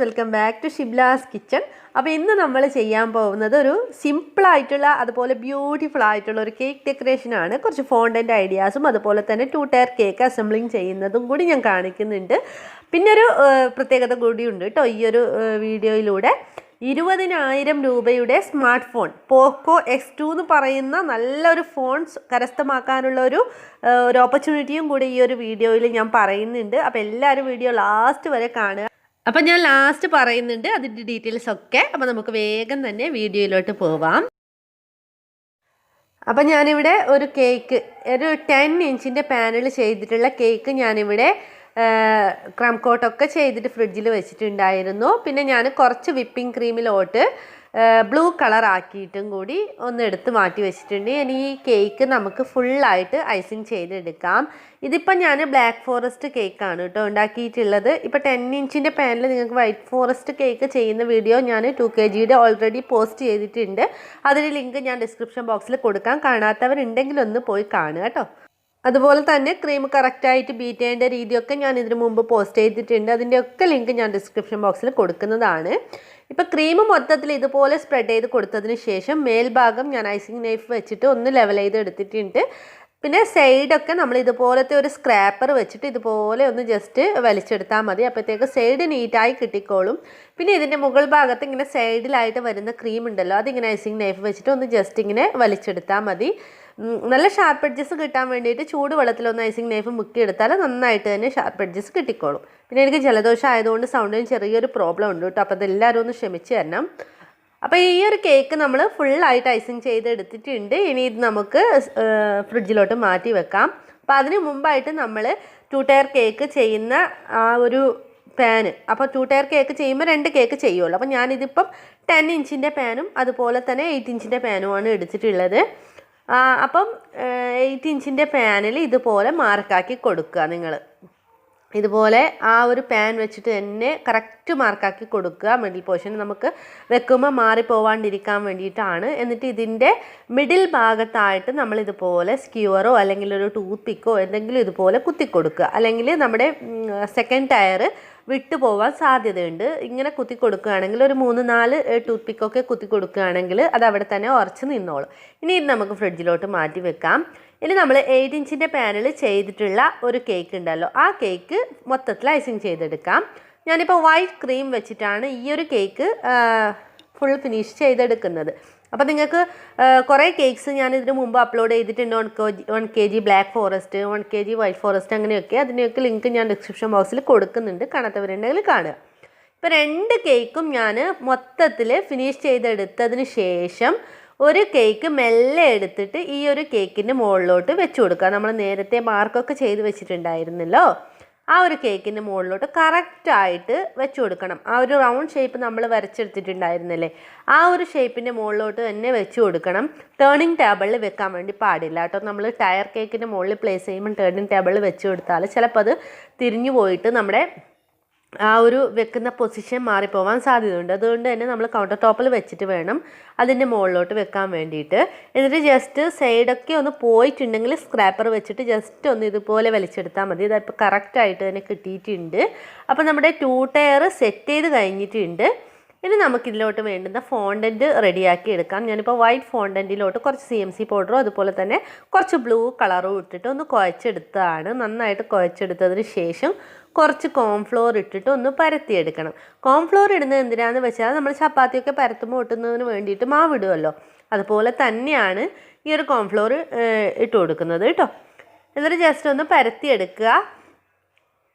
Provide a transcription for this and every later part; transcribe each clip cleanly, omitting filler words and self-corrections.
Welcome back to Shibla's kitchen. അപ്പോൾ ഇന്ന് നമ്മൾ ചെയ്യാൻ പോകുന്നത് ഒരു സിമ്പിളായിട്ടുള്ള അതുപോലെ ബ്യൂട്ടിഫുൾ ആയിട്ടുള്ള ഒരു കേക്ക് ഡെക്കറേഷനാണ്. കുറച്ച് ഫോണ്ടൻ്റ് ഐഡിയാസും അതുപോലെ തന്നെ 2 ടയർ കേക്ക് അസംബ്ലിങ് ചെയ്യുന്നതും കൂടി ഞാൻ കാണിക്കുന്നുണ്ട്. പിന്നെ ഒരു പ്രത്യേകത കൂടിയുണ്ട് കേട്ടോ ഈ ഒരു വീഡിയോയിലൂടെ. 20,000 രൂപയുടെ സ്മാർട്ട് ഫോൺ പോക്കോ X2 എന്ന് പറയുന്ന നല്ലൊരു ഫോൺ കരസ്ഥമാക്കാനുള്ള ഒരു ഓപ്പർച്യൂണിറ്റിയും കൂടി ഈ ഒരു വീഡിയോയിൽ ഞാൻ പറയുന്നുണ്ട്. അപ്പോൾ എല്ലാവരും വീഡിയോ ലാസ്റ്റ് വരെ കാണുക. അപ്പം ഞാൻ ലാസ്റ്റ് പറയുന്നുണ്ട് അതിൻ്റെ ഡീറ്റെയിൽസ് ഒക്കെ. അപ്പോൾ നമുക്ക് വേഗം തന്നെ വീഡിയോയിലോട്ട് പോവാം. അപ്പം ഞാനിവിടെ ഒരു കേക്ക്, ഒരു 10 ഇഞ്ചിൻ്റെ പാനൽ ചെയ്തിട്ടുള്ള കേക്ക് ഞാനിവിടെ ക്രം കോട്ടൊക്കെ ചെയ്തിട്ട് ഫ്രിഡ്ജിൽ വെച്ചിട്ടുണ്ടായിരുന്നു. പിന്നെ ഞാൻ കുറച്ച് വിപ്പിംഗ് ക്രീമിലോട്ട് ബ്ലൂ കളർ ആക്കിയിട്ടും കൂടി ഒന്ന് എടുത്ത് മാറ്റി വെച്ചിട്ടുണ്ട്. ഇനി ഈ കേക്ക് നമുക്ക് ഫുള്ളായിട്ട് ഐസിങ് ചെയ്തെടുക്കാം. ഇതിപ്പം ഞാൻ ബ്ലാക്ക് ഫോറസ്റ്റ് കേക്കാണ് കേട്ടോ ഉണ്ടാക്കിയിട്ടുള്ളത്. ഇപ്പോൾ 10 ഇഞ്ചിൻ്റെ പാനിൽ നിങ്ങൾക്ക് വൈറ്റ് ഫോറസ്റ്റ് കേക്ക് ചെയ്യുന്ന വീഡിയോ ഞാൻ 2 kgയുടെ ഓൾറെഡി പോസ്റ്റ് ചെയ്തിട്ടുണ്ട്. അതിൻ്റെ ലിങ്ക് ഞാൻ ഡിസ്ക്രിപ്ഷൻ ബോക്സിൽ കൊടുക്കാം. കാണാത്തവരുണ്ടെങ്കിൽ ഒന്ന് പോയി കാണുക കേട്ടോ. അതുപോലെ തന്നെ ക്രീം കറക്റ്റായിട്ട് ബീറ്റ് ചെയ്യേണ്ട രീതിയൊക്കെ ഞാൻ ഇതിനു മുമ്പ് പോസ്റ്റ് ചെയ്തിട്ടുണ്ട്. അതിൻ്റെയൊക്കെ ലിങ്ക് ഞാൻ ഡിസ്ക്രിപ്ഷൻ ബോക്സിൽ കൊടുക്കുന്നതാണ്. ഇപ്പോൾ ക്രീം മൊത്തത്തിൽ ഇതുപോലെ സ്പ്രെഡ് ചെയ്ത് കൊടുത്തതിന് ശേഷം മേൽഭാഗം ഞാൻ ഐസിങ് നൈഫ് വെച്ചിട്ട് ഒന്ന് ലെവൽ ചെയ്ത് എടുത്തിട്ടുണ്ട്. പിന്നെ സൈഡൊക്കെ നമ്മൾ ഇതുപോലത്തെ ഒരു സ്ക്രാപ്പർ വെച്ചിട്ട് ഇതുപോലെ ഒന്ന് ജസ്റ്റ് വലിച്ചെടുത്താൽ മതി. അപ്പോഴത്തേക്ക് സൈഡ് നീറ്റായി കിട്ടിക്കോളും. പിന്നെ ഇതിൻ്റെ മുകൾ ഭാഗത്ത് ഇങ്ങനെ സൈഡിലായിട്ട് വരുന്ന ക്രീം ഉണ്ടല്ലോ, അതിങ്ങനെ ഐസിങ് നൈഫ് വെച്ചിട്ട് ഒന്ന് ജസ്റ്റ് ഇങ്ങനെ വലിച്ചെടുത്താൽ മതി. നല്ല ഷാർപ്പ് എഡ്ജസ് കിട്ടാൻ വേണ്ടിയിട്ട് ചൂടുവെള്ളത്തിലൊന്ന് ഐസിങ് നൈഫ് മുക്കിയെടുത്താൽ നന്നായിട്ട് തന്നെ ഷാർപ്പ് എഡ്ജസ് കിട്ടിക്കോളും. പിന്നെ എനിക്ക് ജലദോഷം ആയതുകൊണ്ട് സൗണ്ടിന് ചെറിയൊരു പ്രോബ്ലം ഉണ്ട് കേട്ടോ. അപ്പോൾ അതെല്ലാവരും ഒന്ന് ക്ഷമിച്ച് തരണം. അപ്പോൾ ഈ ഒരു കേക്ക് നമ്മൾ ഫുള്ളായിട്ട് ഐസിങ് ചെയ്ത് എടുത്തിട്ടുണ്ട്. ഇനി ഇത് നമുക്ക് ഫ്രിഡ്ജിലോട്ട് മാറ്റി വെക്കാം. അപ്പോൾ അതിന് മുമ്പായിട്ട് നമ്മൾ 2 ടയർ കേക്ക് ചെയ്യുന്ന ആ ഒരു പാന്, അപ്പോൾ 2 ടയർ കേക്ക് ചെയ്യുമ്പോൾ 2 കേക്ക് ചെയ്യുമല്ലോ. അപ്പോൾ ഞാനിതിപ്പം 10 ഇഞ്ചിൻ്റെ പാനും അതുപോലെ തന്നെ 8 ഇഞ്ചിൻ്റെ പാനുമാണ് എടുത്തിട്ടുള്ളത്. അപ്പം 8 ഇഞ്ചിൻ്റെ പാനിൽ ഇതുപോലെ മാർക്കാക്കി കൊടുക്കുക. നിങ്ങൾ ഇതുപോലെ ആ ഒരു പാൻ വെച്ചിട്ട് തന്നെ കറക്റ്റ് മാർക്കാക്കി കൊടുക്കുക. മിഡിൽ പോർഷൻ നമുക്ക് വെക്കുമ്പോൾ മാറിപ്പോവാണ്ടിരിക്കാൻ വേണ്ടിയിട്ടാണ്. എന്നിട്ട് ഇതിൻ്റെ മിഡിൽ ഭാഗത്തായിട്ട് നമ്മൾ ഇതുപോലെ സ്ക്യൂവറോ അല്ലെങ്കിൽ ഒരു ടൂത്ത് പിക്കോ എന്തെങ്കിലും ഇതുപോലെ കുത്തി കൊടുക്കുക. അല്ലെങ്കിൽ നമ്മുടെ സെക്കൻഡ് ടയർ വിട്ടു പോവാൻ സാധ്യതയുണ്ട്. ഇങ്ങനെ കുത്തി കൊടുക്കുകയാണെങ്കിൽ ഒരു 3-4 ടൂത്ത് പിക്കൊക്കെ കുത്തി കൊടുക്കുകയാണെങ്കിൽ അത് അവിടെ തന്നെ ഉറച്ച് നിന്നോളും. ഇനി ഇത് നമുക്ക് ഫ്രിഡ്ജിലോട്ട് മാറ്റി വെക്കാം. ഇനി നമ്മൾ 8 ഇഞ്ചിൻ്റെ പാനിൽ ചെയ്തിട്ടുള്ള ഒരു കേക്ക് ഉണ്ടല്ലോ, ആ കേക്ക് മൊത്തത്തിൽ ഐസിങ് ചെയ്തെടുക്കാം. ഞാനിപ്പോൾ വൈറ്റ് ക്രീം വെച്ചിട്ടാണ് ഈ ഒരു കേക്ക് ഫുൾ ഫിനിഷ് ചെയ്തെടുക്കുന്നത്. അപ്പോൾ നിങ്ങൾക്ക് കുറേ കേക്ക്സ് ഞാൻ ഇതിന് മുമ്പ് അപ്ലോഡ് ചെയ്തിട്ടുണ്ട്. 1 kg black forest, 1 kg white forest, അങ്ങനെയൊക്കെ. അതിൻ്റെയൊക്കെ ലിങ്ക് ഞാൻ ഡിസ്ക്രിപ്ഷൻ ബോക്സിൽ കൊടുക്കുന്നുണ്ട്, കാണാത്തവരുണ്ടെങ്കിൽ കാണുക. ഇപ്പോൾ 2 കേക്കും ഞാൻ മൊത്തത്തിൽ ഫിനിഷ് ചെയ്തെടുത്തതിന് ശേഷം ഒരു കേക്ക് മെല്ലെ എടുത്തിട്ട് ഈ ഒരു കേക്കിൻ്റെ മുകളിലോട്ട് വെച്ച് കൊടുക്കുക. നമ്മൾ നേരത്തെ മാർക്കൊക്കെ ചെയ്ത് വെച്ചിട്ടുണ്ടായിരുന്നല്ലോ, ആ ഒരു കേക്കിൻ്റെ മുകളിലോട്ട് കറക്റ്റായിട്ട് വെച്ച് കൊടുക്കണം. ആ ഒരു റൗണ്ട് ഷേപ്പ് നമ്മൾ വരച്ചെടുത്തിട്ടുണ്ടായിരുന്നില്ലേ, ആ ഒരു ഷേപ്പിൻ്റെ മുകളിലോട്ട് തന്നെ വെച്ച് കൊടുക്കണം. ടേണിംഗ് ടേബിളിൽ വെക്കാൻ വേണ്ടി പാടില്ല കേട്ടോ. നമ്മൾ ടയർ കേക്കിൻ്റെ മുകളിൽ പ്ലേസ് ചെയ്യുമ്പോൾ ടേണിംഗ് ടേബിളിൽ വെച്ച് കൊടുത്താൽ ചിലപ്പോൾ അത് തിരിഞ്ഞു പോയിട്ട് നമ്മുടെ ആ ഒരു വെക്കുന്ന പൊസിഷൻ മാറിപ്പോവാൻ സാധ്യതയുണ്ട്. അതുകൊണ്ട് തന്നെ നമ്മൾ കൗണ്ടർ ടോപ്പിൽ വെച്ചിട്ട് വേണം അതിൻ്റെ മുകളിലോട്ട് വെക്കാൻ വേണ്ടിയിട്ട്. എന്നിട്ട് ജസ്റ്റ് സൈഡൊക്കെ ഒന്ന് പോയിട്ടുണ്ടെങ്കിൽ സ്ക്രാപ്പർ വെച്ചിട്ട് ജസ്റ്റ് ഒന്ന് ഇതുപോലെ വലിച്ചെടുത്താൽ മതി. ഇതിപ്പോൾ കറക്റ്റായിട്ട് തന്നെ കിട്ടിയിട്ടുണ്ട്. അപ്പോൾ നമ്മുടെ 2 ടയർ സെറ്റ് ചെയ്ത് കഴിഞ്ഞിട്ടുണ്ട്. ഇനി നമുക്കിതിലോട്ട് വേണ്ടുന്ന ഫോണ്ടൻറ്റ് റെഡിയാക്കി എടുക്കാം. ഞാനിപ്പോൾ വൈറ്റ് ഫോണ്ടൻറ്റിലോട്ട് കുറച്ച് CMC പൗഡറും അതുപോലെ തന്നെ കുറച്ച് ബ്ലൂ കളറും ഇട്ടിട്ട് ഒന്ന് കുഴച്ചെടുത്തതാണ്. നന്നായിട്ട് കുഴച്ചെടുത്തതിന് ശേഷം കുറച്ച് കോൺഫ്ലോർ ഇട്ടിട്ട് ഒന്ന് പരത്തിയെടുക്കണം. കോൺഫ്ലോർ ഇടുന്നത് എന്തിനാണെന്ന് വെച്ചാൽ നമ്മൾ ചപ്പാത്തിയൊക്കെ പരത്തുമ്പോൾ ഒട്ടുന്നതിന് വേണ്ടിയിട്ട് മാവിടുമല്ലോ, അതുപോലെ തന്നെയാണ് ഈ ഒരു കോൺഫ്ലോർ ഇട്ട് കൊടുക്കുന്നത് കേട്ടോ. എന്നിട്ട് ജസ്റ്റ് ഒന്ന് പരത്തിയെടുക്കുക.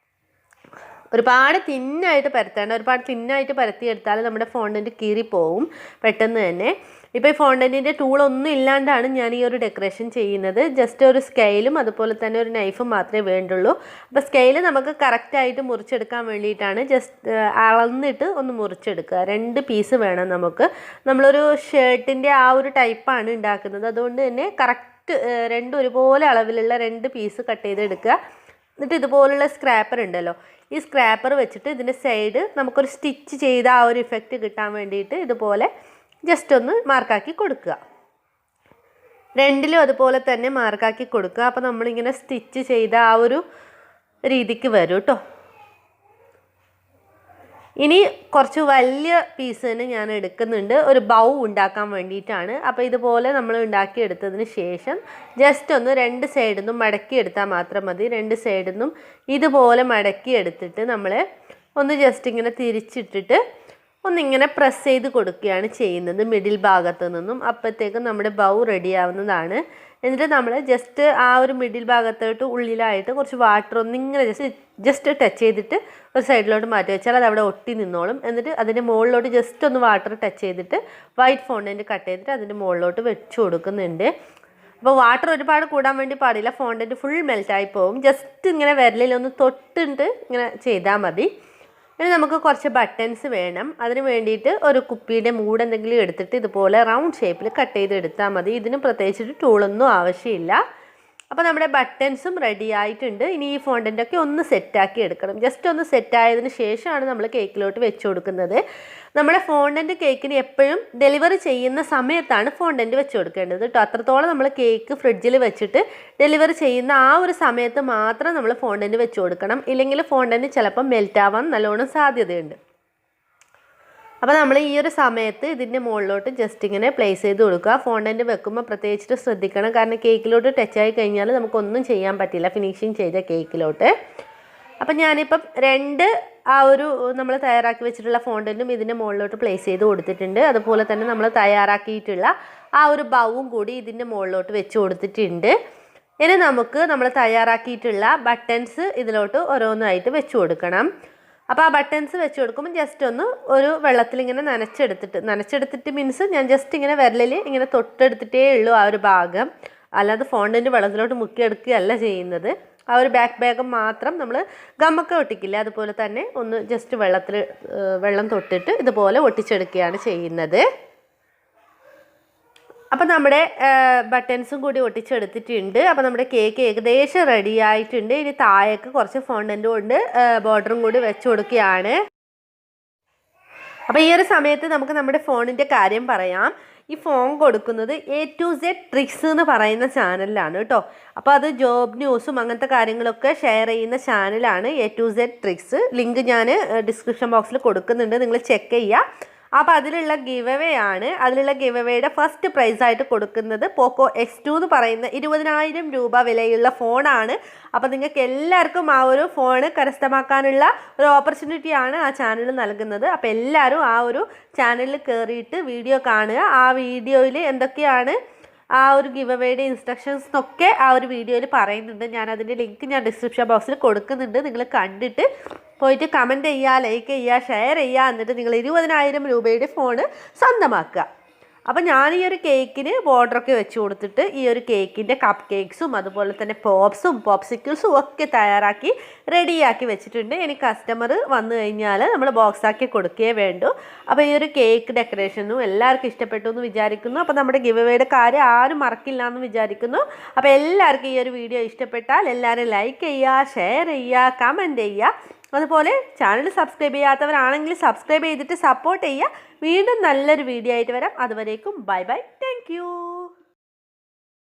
ഒരുപാട് തിന്നായിട്ട് പരത്തേണ്ട, ഒരുപാട് തിന്നായിട്ട് പരത്തിയെടുത്താൽ നമ്മുടെ ഫോണ്ടൻറ്റ് കീറിപ്പോവും പെട്ടെന്ന് തന്നെ. ഇപ്പോൾ ഈ ഫോണ്ടൻറ്റിൻ്റെ ടൂളൊന്നും ഇല്ലാണ്ടാണ് ഞാൻ ഈ ഒരു ഡെക്കറേഷൻ ചെയ്യുന്നത്. ജസ്റ്റ് ഒരു സ്കെയിലും അതുപോലെ തന്നെ ഒരു നൈഫും മാത്രമേ വേണ്ടുള്ളൂ. അപ്പോൾ സ്കെയിൽ നമുക്ക് കറക്റ്റായിട്ട് മുറിച്ചെടുക്കാൻ വേണ്ടിയിട്ടാണ്. ജസ്റ്റ് അളന്നിട്ട് ഒന്ന് മുറിച്ചെടുക്കുക. 2 പീസ് വേണം നമുക്ക്. നമ്മളൊരു ഷർട്ടിൻ്റെ ആ ഒരു ടൈപ്പാണ് ഉണ്ടാക്കുന്നത്. അതുകൊണ്ട് തന്നെ കറക്റ്റ് 2 ഒരുപോലെ അളവിലുള്ള 2 പീസ് കട്ട് ചെയ്തെടുക്കുക. എന്നിട്ട് ഇതുപോലുള്ള സ്ക്രാപ്പർ ഉണ്ടല്ലോ, ഈ സ്ക്രാപ്പർ വെച്ചിട്ട് ഇതിൻ്റെ സൈഡ് നമുക്കൊരു സ്റ്റിച്ച് ചെയ്ത ആ ഒരു ഇഫക്റ്റ് കിട്ടാൻ വേണ്ടിയിട്ട് ഇതുപോലെ ജസ്റ്റ് ഒന്ന് മാർക്കാക്കി കൊടുക്കുക. 2ലും അതുപോലെ തന്നെ മാർക്കാക്കി കൊടുക്കുക. അപ്പോൾ നമ്മളിങ്ങനെ സ്റ്റിച്ച് ചെയ്ത ആ ഒരു രീതിക്ക് വരും കേട്ടോ. ഇനി കുറച്ച് വലിയ പീസ് തന്നെ ഞാൻ എടുക്കുന്നുണ്ട്, ഒരു ബൗ ഉണ്ടാക്കാൻ വേണ്ടിയിട്ടാണ്. അപ്പോൾ ഇതുപോലെ നമ്മൾ ഉണ്ടാക്കിയെടുത്തതിന് ശേഷം ജസ്റ്റ് ഒന്ന് 2 സൈഡിൽ നിന്നും മടക്കിയെടുത്താൽ മാത്രം മതി. 2 സൈഡിൽ നിന്നും ഇതുപോലെ മടക്കിയെടുത്തിട്ട് നമ്മൾ ഒന്ന് ജസ്റ്റ് ഇങ്ങനെ തിരിച്ചിട്ടിട്ട് ഒന്നിങ്ങനെ പ്രസ് ചെയ്ത് കൊടുക്കുകയാണ് ചെയ്യുന്നത് മിഡിൽ ഭാഗത്ത് നിന്നും. അപ്പോഴത്തേക്കും നമ്മുടെ ബൗ റെഡി ആവുന്നതാണ്. എന്നിട്ട് നമ്മൾ ജസ്റ്റ് ആ ഒരു മിഡിൽ ഭാഗത്തോട്ട് ഉള്ളിലായിട്ട് കുറച്ച് വാട്ടർ ഒന്നിങ്ങനെ ജസ്റ്റ് ടച്ച് ചെയ്തിട്ട് ഒരു സൈഡിലോട്ട് മാറ്റി വെച്ചാൽ അത് അവിടെ ഒട്ടി നിന്നോളും. എന്നിട്ട് അതിൻ്റെ മുകളിലോട്ട് ജസ്റ്റ് ഒന്ന് വാട്ടർ ടച്ച് ചെയ്തിട്ട് വൈറ്റ് ഫോണ്ടൻറ്റ് കട്ട് ചെയ്തിട്ട് അതിൻ്റെ മുകളിലോട്ട് വെച്ച് കൊടുക്കുന്നുണ്ട്. അപ്പോൾ വാട്ടർ ഒരുപാട് കൂടാൻ വേണ്ടി പാടില്ല, ഫോണ്ടൻറ്റ് ഫുൾ മെൽറ്റായി പോകും. ജസ്റ്റ് ഇങ്ങനെ വിരലിലൊന്ന് തൊട്ടിട്ട് ഇങ്ങനെ ചെയ്താൽ മതി. ഇനി നമുക്ക് കുറച്ച് ബട്ടൺസ് വേണം. അതിന് വേണ്ടിയിട്ട് ഒരു കുപ്പിയുടെ മൂട് എന്തെങ്കിലും എടുത്തിട്ട് ഇതുപോലെ റൗണ്ട് ഷേപ്പിൽ കട്ട് ചെയ്ത് എടുത്താൽ മതി. ഇതിന് പ്രത്യേകിച്ചിട്ട് ടൂളൊന്നും ആവശ്യമില്ല. അപ്പോൾ നമ്മുടെ ബട്ടൺസും റെഡി ആയിട്ടുണ്ട്. ഇനി ഈ ഫോണ്ടൻ്റൊക്കെ ഒന്ന് സെറ്റാക്കി എടുക്കണം. ജസ്റ്റ് ഒന്ന് സെറ്റായതിന് ശേഷമാണ് നമ്മൾ കേക്കിലോട്ട് വെച്ച് കൊടുക്കുന്നത്. നമ്മുടെ ഫോണ്ടൻ്റ് കേക്കിന് എപ്പോഴും ഡെലിവറി ചെയ്യുന്ന സമയത്താണ് ഫോണ്ടൻ്റ് വെച്ച് കൊടുക്കേണ്ടത് കേട്ടോ. അത്രത്തോളം നമ്മൾ കേക്ക് ഫ്രിഡ്ജിൽ വെച്ചിട്ട് ഡെലിവറി ചെയ്യുന്ന ആ ഒരു സമയത്ത് മാത്രം നമ്മൾ ഫോണ്ടൻ്റ് വെച്ച് കൊടുക്കണം. ഇല്ലെങ്കിൽ ഫോണ്ടൻ്റ് ചിലപ്പം മെൽറ്റ് ആവാൻ നല്ലോണം സാധ്യതയുണ്ട്. അപ്പോൾ നമ്മൾ ഈ ഒരു സമയത്ത് ഇതിൻ്റെ മുകളിലോട്ട് ജസ്റ്റ് ഇങ്ങനെ പ്ലേസ് ചെയ്ത് കൊടുക്കുക. ഫോണ്ടൻ്റ് വെക്കുമ്പോൾ പ്രത്യേകിച്ചിട്ട് ശ്രദ്ധിക്കണം, കാരണം കേക്കിലോട്ട് ടച്ചായി കഴിഞ്ഞാൽ നമുക്കൊന്നും ചെയ്യാൻ പറ്റില്ല ഫിനിഷിങ് ചെയ്ത കേക്കിലോട്ട്. അപ്പം ഞാനിപ്പം 2 ആ ഒരു നമ്മൾ തയ്യാറാക്കി വെച്ചിട്ടുള്ള ഫോണ്ടൻറ്റും ഇതിൻ്റെ മുകളിലോട്ട് പ്ലേസ് ചെയ്ത് കൊടുത്തിട്ടുണ്ട്. അതുപോലെ തന്നെ നമ്മൾ തയ്യാറാക്കിയിട്ടുള്ള ആ ഒരു ബൗവും കൂടി ഇതിൻ്റെ മുകളിലോട്ട് വെച്ച് കൊടുത്തിട്ടുണ്ട്. ഇനി നമുക്ക് നമ്മൾ തയ്യാറാക്കിയിട്ടുള്ള ബട്ടൺസ് ഇതിലോട്ട് ഓരോന്നായിട്ട് വെച്ച് കൊടുക്കണം. അപ്പോൾ ആ ബട്ടൺസ് വെച്ച് കൊടുക്കുമ്പോൾ ജസ്റ്റ് ഒന്ന് ഒരു വെള്ളത്തിൽ ഇങ്ങനെ നനച്ചെടുത്തിട്ട് മീൻസ് ഞാൻ ജസ്റ്റ് ഇങ്ങനെ വിരലിൽ ഇങ്ങനെ തൊട്ടെടുത്തിട്ടേ ഉള്ളൂ ആ ഒരു ഭാഗം, അല്ലാതെ ഫോണ്ടൻറ്റ് വെള്ളത്തിലോട്ട് മുക്കിയെടുക്കുകയല്ല ചെയ്യുന്നത്. ആ ഒരു ബാക്ക് ഭാഗം മാത്രം നമ്മൾ ഗമ്മൊക്കെ ഒട്ടിക്കില്ല അതുപോലെ തന്നെ ഒന്ന് ജസ്റ്റ് വെള്ളം തൊട്ടിട്ട് ഇതുപോലെ ഒട്ടിച്ചെടുക്കുകയാണ് ചെയ്യുന്നത്. അപ്പോൾ നമ്മുടെ ബട്ടൺസും കൂടി ഒട്ടിച്ചെടുത്തിട്ടുണ്ട്. അപ്പോൾ നമ്മുടെ കേക്ക് ഏകദേശം റെഡി ആയിട്ടുണ്ട്. ഇനി താഴേക്ക് കുറച്ച് ഫോണ്ടൻറ്റ് കൊണ്ട് ബോർഡറും കൂടി വെച്ച് കൊടുക്കുകയാണ്. അപ്പോൾ ഈ ഒരു സമയത്ത് നമുക്ക് നമ്മുടെ ഫോണിൻ്റെ കാര്യം പറയാം. ഈ ഫോൺ കൊടുക്കുന്നത് A to Z ട്രിക്സ് എന്ന് പറയുന്ന ചാനലിലാണ് കേട്ടോ. അപ്പോൾ അത് ജോബ് ന്യൂസും അങ്ങനത്തെ കാര്യങ്ങളൊക്കെ ഷെയർ ചെയ്യുന്ന ചാനലാണ് A to Z tricks. Link ഞാൻ ഡിസ്ക്രിപ്ഷൻ ബോക്സിൽ കൊടുക്കുന്നുണ്ട്, നിങ്ങൾ ചെക്ക് ചെയ്യുക. അപ്പോൾ അതിലുള്ള ഗിവ് ആണ്. അതിലുള്ള ഗിവ് ഫസ്റ്റ് പ്രൈസായിട്ട് കൊടുക്കുന്നത് പോക്കോ X2 എന്ന് പറയുന്ന 20,000 രൂപ വിലയുള്ള ഫോണാണ്. അപ്പോൾ നിങ്ങൾക്ക് എല്ലാവർക്കും ആ ഒരു ഫോണ് കരസ്ഥമാക്കാനുള്ള ഒരു ഓപ്പർച്യൂണിറ്റിയാണ് ആ ചാനൽ നൽകുന്നത്. അപ്പോൾ എല്ലാവരും ആ ഒരു ചാനലിൽ കയറിയിട്ട് വീഡിയോ കാണുക. ആ വീഡിയോയിൽ എന്തൊക്കെയാണ് ആ ഒരു ഗിവ് ഇൻസ്ട്രക്ഷൻസ് എന്നൊക്കെ ആ ഒരു വീഡിയോയിൽ പറയുന്നുണ്ട്. അതിൻ്റെ ലിങ്ക് ഞാൻ ഡിസ്ക്രിപ്ഷൻ ബോക്സിൽ കൊടുക്കുന്നുണ്ട്. നിങ്ങൾ കണ്ടിട്ട് പോയിട്ട് കമൻറ്റ് ചെയ്യുക, ലൈക്ക് ചെയ്യുക, ഷെയർ ചെയ്യുക. എന്നിട്ട് നിങ്ങൾ 20,000 രൂപയുടെ ഫോണ് സ്വന്തമാക്കുക. അപ്പോൾ ഞാൻ ഈ ഒരു കേക്കിന് ബോർഡറൊക്കെ വെച്ച് കൊടുത്തിട്ട് ഈ ഒരു കേക്കിൻ്റെ കപ്പ് കേക്ക്സും അതുപോലെ തന്നെ പോപ്സിക്കിൾസും ഒക്കെ തയ്യാറാക്കി റെഡിയാക്കി വെച്ചിട്ടുണ്ട്. ഇനി കസ്റ്റമർ വന്നു കഴിഞ്ഞാൽ നമ്മൾ ബോക്സാക്കി കൊടുക്കുകയേ വേണ്ടൂ. അപ്പോൾ ഈ ഒരു കേക്ക് ഡെക്കറേഷനും എല്ലാവർക്കും ഇഷ്ടപ്പെട്ടു എന്ന് വിചാരിക്കുന്നു. അപ്പോൾ നമ്മുടെ ഗിവ് കാര്യം ആരും മറക്കില്ല എന്ന് വിചാരിക്കുന്നു. അപ്പോൾ എല്ലാവർക്കും ഈ ഒരു വീഡിയോ ഇഷ്ടപ്പെട്ടാൽ എല്ലാവരും ലൈക്ക് ചെയ്യുക, ഷെയർ ചെയ്യുക, കമൻറ്റ് ചെയ്യുക. അതുപോലെ ചാനൽ സബ്സ്ക്രൈബ് ചെയ്യാത്തവരാണെങ്കിൽ സബ്സ്ക്രൈബ് ചെയ്തിട്ട് സപ്പോർട്ട് ചെയ്യുക. വീണ്ടും നല്ലൊരു വീഡിയോ ആയിട്ട് വരാം. അതുവരേക്കും ബൈ ബൈ, താങ്ക് യു.